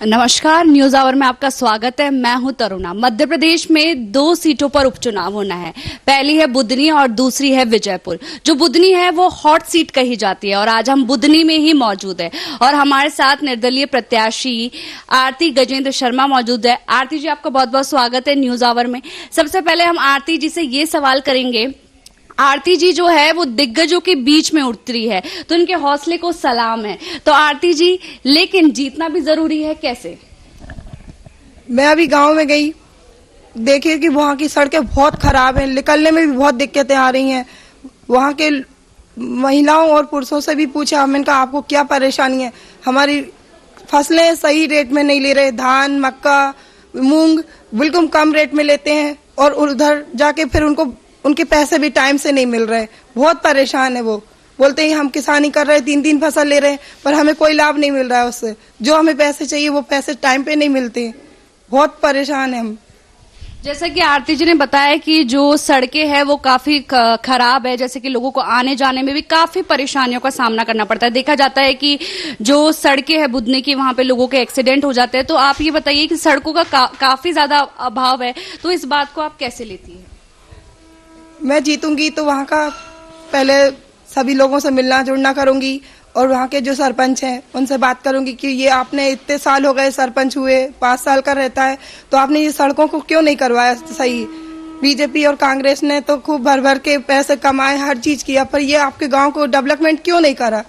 नमस्कार, news our में आपका स्वागत है। मैं हूं तरुणा। मध्य प्रदेश में 2 सीटों पर उपचुनाव होना है। पहली है बुधनी और दूसरी है विजयपुर। जो बुधनी है वो हॉट सीट कही जाती है और आज हम बुधनी में ही मौजूद है और हमारे साथ निर्दलीय प्रत्याशी आरती गजेंद्र शर्मा मौजूद है। आरती जी, आपका बहुत बहुत स्वागत है न्यूज आवर में। सबसे पहले हम आरती जी से ये सवाल करेंगे, आरती जी जो है वो दिग्गजों के बीच में उतरी है तो उनके हौसले को सलाम है। तो आरती जी, लेकिन जीतना भी जरूरी है, कैसे? मैं अभी गांव में गई, देखिए कि वहाँ की सड़कें बहुत खराब हैं, निकलने में भी बहुत दिक्कतें आ रही हैं। वहाँ के महिलाओं और पुरुषों से भी पूछा, मैंने कहा आपको क्या परेशानी है? हमारी फसलें सही रेट में नहीं ले रहे, धान, मक्का, मूंग बिल्कुल कम रेट में लेते हैं और उधर जाके फिर उनके पैसे भी टाइम से नहीं मिल रहे। बहुत परेशान है। वो बोलते हैं हम किसानी कर रहे हैं, 3-3 फसल ले रहे हैं, पर हमें कोई लाभ नहीं मिल रहा है उससे। जो हमें पैसे चाहिए वो पैसे टाइम पे नहीं मिलते। बहुत परेशान है हम। जैसा कि आरती जी ने बताया कि जो सड़कें हैं वो काफी खराब है, जैसे कि लोगों को आने जाने में भी काफी परेशानियों का सामना करना पड़ता है। देखा जाता है कि जो सड़कें हैं बुधनी की, वहां पे लोगों के एक्सीडेंट हो जाते हैं। तो आप ये बताइए कि सड़कों का काफी ज्यादा अभाव है, तो इस बात को आप कैसे लेती है? मैं जीतूंगी तो वहाँ का पहले सभी लोगों से मिलना जुड़ना करूंगी और वहाँ के जो सरपंच हैं उनसे बात करूंगी कि ये आपने इतने साल हो गए सरपंच हुए, 5 साल का रहता है, तो आपने ये सड़कों को क्यों नहीं करवाया सही? बीजेपी और कांग्रेस ने तो खूब भर भर के पैसे कमाए, हर चीज किया, पर ये आपके गांव को डेवलपमेंट क्यों नहीं करा?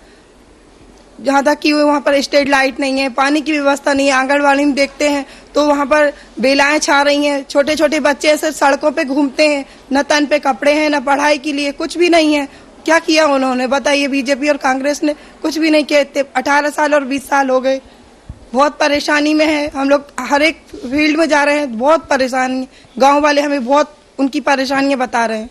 जहाँ तक कि वहाँ पर स्ट्रीट लाइट नहीं है, पानी की व्यवस्था नहीं है। आंगनबाड़ी में देखते हैं तो वहाँ पर बेलाएं छा रही हैं, छोटे छोटे बच्चे ऐसे सड़कों पे घूमते हैं, न तन पे कपड़े हैं, न पढ़ाई के लिए कुछ भी नहीं है। क्या किया उन्होंने बताइए? बीजेपी और कांग्रेस ने कुछ भी नहीं किया। 18 साल और 20 साल हो गए। बहुत परेशानी में है हम लोग, हर एक फील्ड में जा रहे हैं, बहुत परेशानी। गाँव वाले हमें बहुत उनकी परेशानियां बता रहे हैं।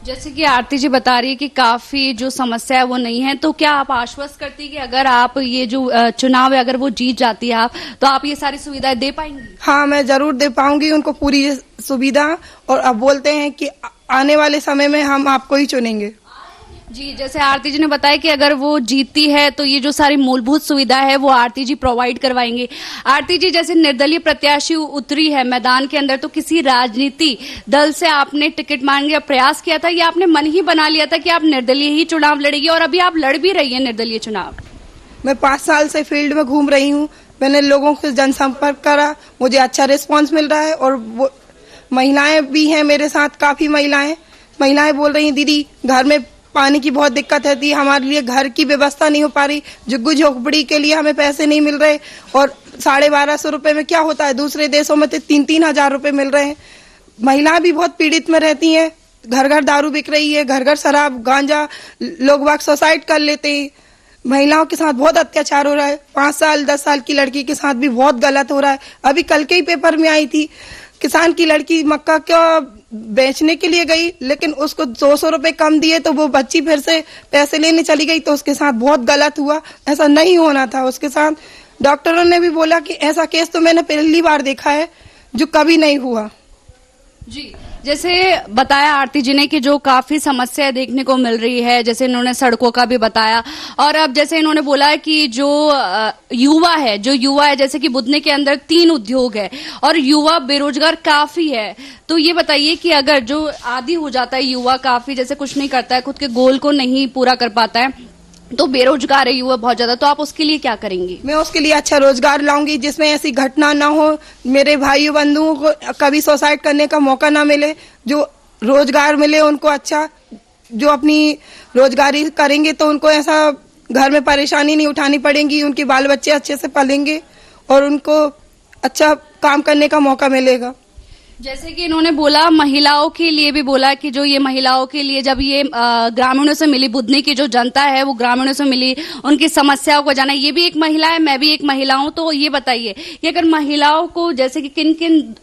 जैसे कि आरती जी बता रही है कि काफी जो समस्या है वो नहीं है, तो क्या आप आश्वस्त करती है कि अगर आप ये जो चुनाव है अगर वो जीत जाती है आप, तो आप ये सारी सुविधाएं दे पाएंगी? हाँ, मैं जरूर दे पाऊंगी उनको पूरी सुविधा। और अब बोलते हैं कि आने वाले समय में हम आपको ही चुनेंगे। जी, जैसे आरती जी ने बताया कि अगर वो जीतती है तो ये जो सारी मूलभूत सुविधा है वो आरती जी प्रोवाइड करवाएंगे। आरती जी, जैसे निर्दलीय प्रत्याशी उतरी है मैदान के अंदर, तो किसी राजनीति दल से आपने टिकट मांगने का प्रयास किया था या आपने मन ही बना लिया था कि आप निर्दलीय ही चुनाव लड़ेगी और अभी आप लड़ भी रही है निर्दलीय चुनाव? मैं 5 साल से फील्ड में घूम रही हूँ। मैंने लोगों से जनसंपर्क करा, मुझे अच्छा रिस्पॉन्स मिल रहा है और वो महिलाएं भी हैं मेरे साथ, काफी महिलाएं बोल रही हैं दीदी घर में पानी की बहुत दिक्कत है, हमारे लिए घर की व्यवस्था नहीं हो पा रही, झुग्गी झोपड़ी के लिए हमें पैसे नहीं मिल रहे और 1250 रुपए में क्या होता है? दूसरे देशों में तो 3-3 हजार रुपए मिल रहे हैं। महिलाएं भी बहुत पीड़ित में रहती हैं। घर घर दारू बिक रही है, घर घर शराब गांजा, लोग वाक सुसाइड कर लेते हैं। महिलाओं के साथ बहुत अत्याचार हो रहा है। 5 साल 10 साल की लड़की के साथ भी बहुत गलत हो रहा है। अभी कल के ही पेपर में आई थी, किसान की लड़की मक्का क्या बेचने के लिए गई, लेकिन उसको 200 रुपए कम दिए तो वो बच्ची फिर से पैसे लेने चली गई, तो उसके साथ बहुत गलत हुआ। ऐसा नहीं होना था उसके साथ। डॉक्टरों ने भी बोला कि ऐसा केस तो मैंने पहली बार देखा है जो कभी नहीं हुआ। जी, जैसे बताया आरती जी ने कि जो काफी समस्या देखने को मिल रही है, जैसे इन्होंने सड़कों का भी बताया और अब जैसे इन्होंने बोला है कि जो युवा है जैसे कि बुधनी के अंदर 3 उद्योग है और युवा बेरोजगार काफी है। तो ये बताइए कि अगर जो आदी हो जाता है युवा, काफी जैसे कुछ नहीं करता है, खुद के गोल को नहीं पूरा कर पाता है, तो बेरोजगार है युवा बहुत ज्यादा, तो आप उसके लिए क्या करेंगी? मैं उसके लिए अच्छा रोजगार लाऊंगी जिसमें ऐसी घटना ना हो, मेरे भाई बंधुओं को कभी सुसाइड करने का मौका ना मिले, जो रोजगार मिले उनको अच्छा, जो अपनी रोजगारी करेंगे तो उनको ऐसा घर में परेशानी नहीं उठानी पड़ेगी, उनके बाल बच्चे अच्छे से पलेंगे और उनको अच्छा काम करने का मौका मिलेगा। जैसे कि इन्होंने बोला महिलाओं के लिए भी बोला कि जो ये महिलाओं के लिए जब ये ग्रामीणों से मिली, बुधनी की जो जनता है वो ग्रामीणों से मिली, उनकी समस्याओं को जाना। ये भी एक महिला है, मैं भी एक महिला हूं, तो ये बताइए कि अगर महिलाओं को जैसे कि किन किन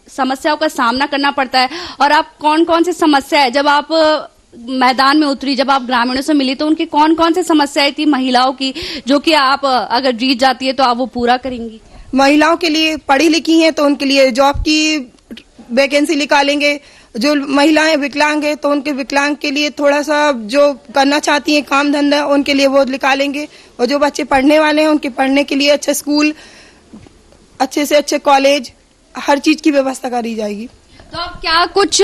समस्याओं का सामना करना पड़ता है और आप कौन कौन सी समस्या है, जब आप मैदान में उतरी, जब आप ग्रामीणों से मिली, तो उनकी कौन कौन सी समस्याएं थी महिलाओं की जो कि आप अगर जीत जाती है तो आप वो पूरा करेंगी? महिलाओं के लिए पढ़ी लिखी हैं तो उनके लिए जॉब की वैकेंसी निकालेंगे, जो महिलाएं विकलांग है तो उनके विकलांग के लिए थोड़ा सा जो करना चाहती हैं काम धंधा उनके लिए वो निकालेंगे, और जो बच्चे पढ़ने वाले हैं उनके पढ़ने के लिए अच्छे स्कूल, अच्छे से अच्छे कॉलेज, हर चीज की व्यवस्था करी जाएगी। तो आप क्या कुछ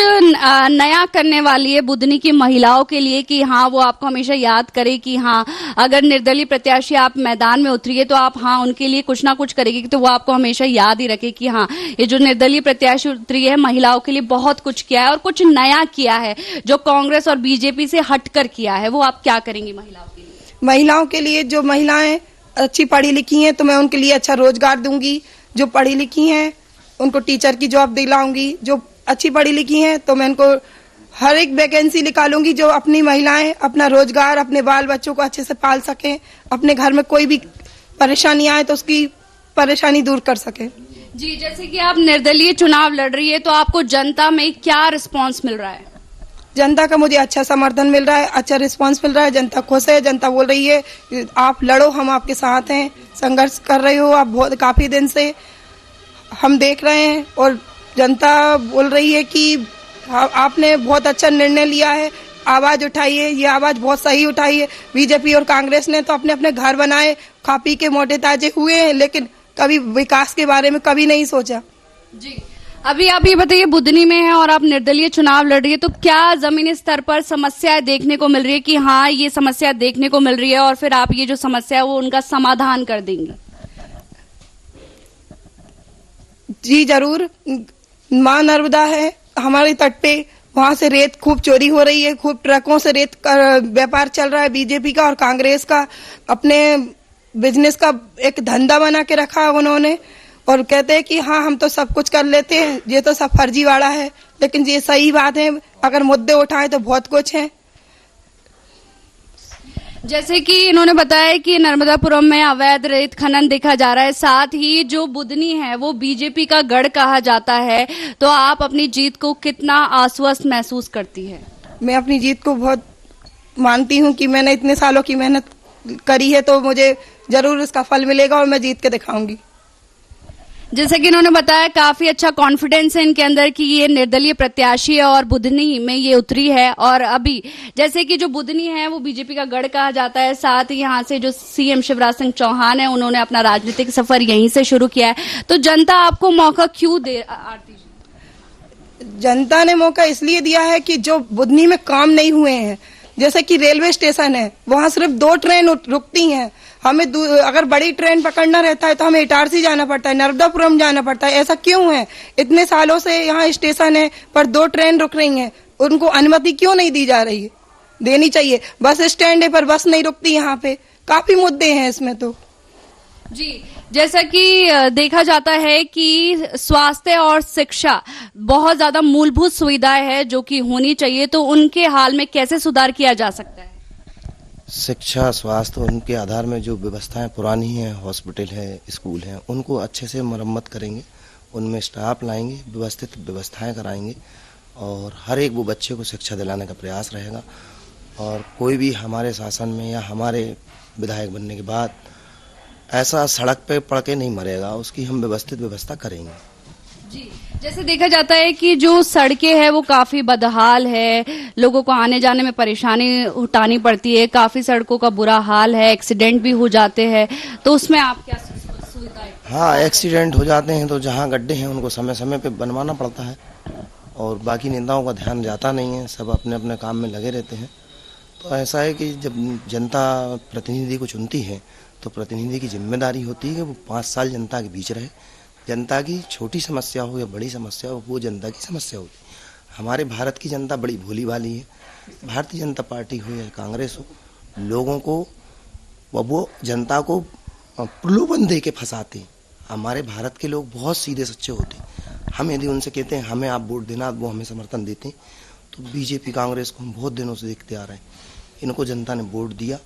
नया करने वाली है बुधनी की महिलाओं के लिए कि हाँ वो आपको हमेशा याद करे कि हाँ अगर निर्दलीय प्रत्याशी आप मैदान में उतरिए तो आप हाँ उनके लिए कुछ ना कुछ करेगी, तो वो आपको हमेशा याद ही रखे कि हाँ ये जो निर्दलीय प्रत्याशी उतरी है महिलाओं के लिए बहुत कुछ किया है और कुछ नया किया है जो कांग्रेस और बीजेपी से हटकर किया है, वो आप क्या करेंगी महिलाओं के लिए? महिलाओं के लिए जो महिलाएं अच्छी पढ़ी लिखी हैं तो मैं उनके लिए अच्छा रोजगार दूंगी। जो पढ़ी लिखी हैं उनको टीचर की जॉब दिलाऊंगी। जो अच्छी पढ़ी लिखी हैं तो मैं उनको हर एक वैकेंसी निकालूंगी जो अपनी महिलाएं अपना रोजगार, अपने बाल बच्चों को अच्छे से पाल सकें, अपने घर में कोई भी परेशानी आए तो उसकी परेशानी दूर कर सके। जी, जैसे कि आप निर्दलीय चुनाव लड़ रही है तो आपको जनता में क्या रिस्पांस मिल रहा है? जनता का मुझे अच्छा समर्थन मिल रहा है, अच्छा रिस्पांस मिल रहा है। जनता खुश है, जनता बोल रही है आप लड़ो, हम आपके साथ हैं, संघर्ष कर रहे हो आप बहुत काफी दिन से, हम देख रहे हैं। और जनता बोल रही है कि आपने बहुत अच्छा निर्णय लिया है, आवाज उठाई है, ये आवाज बहुत सही उठाई है। बीजेपी और कांग्रेस ने तो अपने अपने घर बनाए, खा पी के मोटे ताजे हुए हैं, लेकिन कभी विकास के बारे में कभी नहीं सोचा। जी, अभी आप ये बताइए बुधनी में है और आप निर्दलीय चुनाव लड़ रही है, तो क्या जमीनी स्तर पर समस्याएं देखने को मिल रही है कि हाँ ये समस्या देखने को मिल रही है और फिर आप ये जो समस्या है वो उनका समाधान कर देंगी? जी जरूर। मां नर्मदा है हमारे तट पे, वहां से रेत खूब चोरी हो रही है, खूब ट्रकों से रेत का व्यापार चल रहा है। बीजेपी का और कांग्रेस का अपने बिजनेस का एक धंधा बना के रखा है उन्होंने, और कहते हैं कि हाँ हम तो सब कुछ कर लेते हैं, ये तो सब फर्जीवाड़ा है। लेकिन ये सही बात है, अगर मुद्दे उठाए तो बहुत कुछ है। जैसे कि इन्होंने बताया कि नर्मदापुरम में अवैध रेत खनन देखा जा रहा है, साथ ही जो बुधनी है वो बीजेपी का गढ़ कहा जाता है, तो आप अपनी जीत को कितना आश्वस्त महसूस करती है? मैं अपनी जीत को बहुत मानती हूँ कि मैंने इतने सालों की मेहनत करी है तो मुझे जरूर इसका फल मिलेगा और मैं जीत के दिखाऊंगी। जैसे कि इन्होंने बताया काफी अच्छा कॉन्फिडेंस है इनके अंदर कि ये निर्दलीय प्रत्याशी है और बुधनी में ये उतरी है। और अभी जैसे कि जो बुधनी है वो बीजेपी का गढ़ कहा जाता है, साथ ही यहाँ से जो सीएम शिवराज सिंह चौहान है उन्होंने अपना राजनीतिक सफर यहीं से शुरू किया है, तो जनता आपको मौका क्यों दे? आरती जी, जनता ने मौका इसलिए दिया है कि जो बुधनी में काम नहीं हुए हैं, जैसे कि रेलवे स्टेशन है वहां सिर्फ 2 ट्रेन रुकती हैं, हमें अगर बड़ी ट्रेन पकड़ना रहता है तो हमें इटारसी जाना पड़ता है, नर्मदापुरम जाना पड़ता है। ऐसा क्यों है? इतने सालों से यहाँ स्टेशन है पर 2 ट्रेन रुक रही हैं, उनको अनुमति क्यों नहीं दी जा रही है? देनी चाहिए। बस स्टैंड है पर बस नहीं रुकती यहाँ पे, काफी मुद्दे हैं इसमें। तो जी, जैसा कि देखा जाता है कि स्वास्थ्य और शिक्षा बहुत ज्यादा मूलभूत सुविधाएं हैं जो कि होनी चाहिए, तो उनके हाल में कैसे सुधार किया जा सकता है? शिक्षा, स्वास्थ्य, उनके आधार में जो व्यवस्थाएं पुरानी हैं, हॉस्पिटल है, स्कूल हैं, उनको अच्छे से मरम्मत करेंगे, उनमें स्टाफ लाएंगे, व्यवस्थित व्यवस्थाएं कराएंगे और हर एक वो बच्चे को शिक्षा दिलाने का प्रयास रहेगा। और कोई भी हमारे शासन में या हमारे विधायक बनने के बाद ऐसा सड़क पे पड़ के नहीं मरेगा, उसकी हम व्यवस्थित व्यवस्था करेंगे। जी, जैसे देखा जाता है कि जो सड़कें हैं वो काफी बदहाल है, लोगों को आने जाने में परेशानी उठानी पड़ती है, काफी सड़कों का बुरा हाल है, एक्सीडेंट भी हो जाते हैं, तो उसमें आप क्या सुविधाएं? हाँ, एक्सीडेंट हो जाते हैं तो जहाँ गड्ढे हैं उनको समय समय पे बनवाना पड़ता है और बाकी नेताओं का ध्यान जाता नहीं है, सब अपने अपने काम में लगे रहते हैं। तो ऐसा है कि जब जनता प्रतिनिधि को चुनती है तो प्रतिनिधि की जिम्मेदारी होती है कि वो 5 साल जनता के बीच रहे, जनता की छोटी समस्या हो या बड़ी समस्या हो वो जनता की समस्या होगी। हमारे भारत की जनता बड़ी भोली भाली है, भारतीय जनता पार्टी हो या कांग्रेस हो, लोगों को वो जनता को प्रलोभन दे के फंसाते हैं। हमारे भारत के लोग बहुत सीधे सच्चे होते हैं, हम यदि उनसे कहते हैं हमें आप वोट देना, वो हमें समर्थन देते हैं। तो बीजेपी कांग्रेस को हम बहुत दिनों से देखते आ रहे हैं, इनको जनता ने वोट दिया,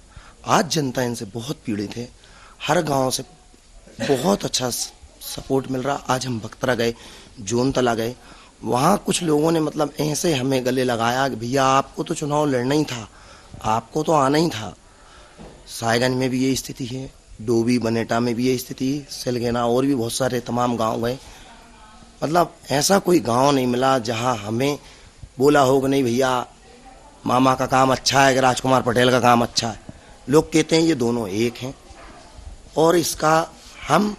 आज जनता इनसे बहुत पीड़ित है, हर गाँव से बहुत अच्छा सपोर्ट मिल रहा। आज हम बख्तरा गए, जोन तला गए, वहाँ कुछ लोगों ने मतलब ऐसे हमें गले लगाया कि भैया आपको तो चुनाव लड़ना ही था, आपको तो आना ही था। सायगंज में भी यही स्थिति है, डोबी बनेटा में भी यही स्थिति है, सिलगेना और भी बहुत सारे तमाम गांव गए। मतलब ऐसा कोई गांव नहीं मिला जहां हमें बोला हो कि नहीं भैया मामा का काम अच्छा है कि राजकुमार पटेल का काम अच्छा है। लोग कहते हैं ये दोनों एक हैं, और इसका हम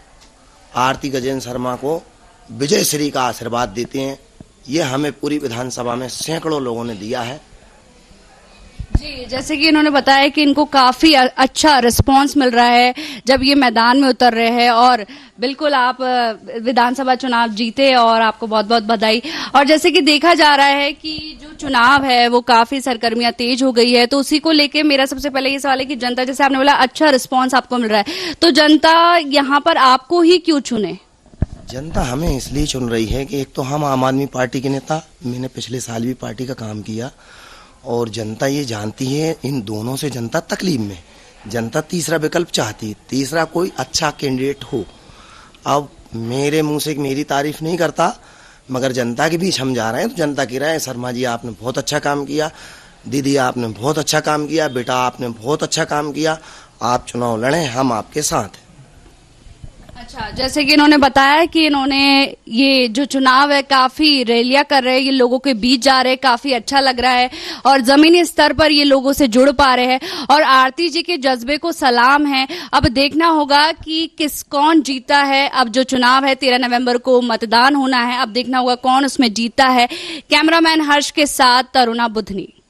आरती गजेंद्र शर्मा को विजय श्री का आशीर्वाद देते हैं। ये हमें पूरी विधानसभा में सैकड़ों लोगों ने दिया है। जी, जैसे कि इन्होंने बताया कि इनको काफी अच्छा रिस्पांस मिल रहा है जब ये मैदान में उतर रहे हैं, और बिल्कुल आप विधानसभा चुनाव जीते और आपको बहुत बहुत बधाई। और जैसे कि देखा जा रहा है कि जो चुनाव है वो काफी सरगर्मियां तेज हो गई है, तो उसी को लेके मेरा सबसे पहले ये सवाल है कि जनता, जैसे आपने बोला अच्छा रिस्पांस आपको मिल रहा है, तो जनता यहाँ पर आपको ही क्यों चुने? जनता हमें इसलिए चुन रही है कि एक तो हम आम आदमी पार्टी के नेता, मैंने पिछले साल भी पार्टी का काम किया, और जनता ये जानती है इन दोनों से जनता तकलीफ में, जनता तीसरा विकल्प चाहती है, तीसरा कोई अच्छा कैंडिडेट हो। अब मेरे मुंह से मेरी तारीफ नहीं करता, मगर जनता के बीच हम जा रहे हैं तो जनता की राय है, शर्मा जी आपने बहुत अच्छा काम किया, दीदी आपने बहुत अच्छा काम किया, बेटा आपने बहुत अच्छा काम किया, आप चुनाव लड़ें, हम आपके साथ हैं। अच्छा, जैसे कि इन्होंने बताया कि इन्होंने ये जो चुनाव है काफी रैलियां कर रहे हैं, ये लोगों के बीच जा रहे हैं, काफी अच्छा लग रहा है और जमीनी स्तर पर ये लोगों से जुड़ पा रहे हैं, और आरती जी के जज्बे को सलाम है। अब देखना होगा कि कौन जीता है। अब जो चुनाव है 13 नवंबर को मतदान होना है, अब देखना होगा कौन उसमें जीता है। कैमरामैन हर्ष के साथ तरुणा बुधनी।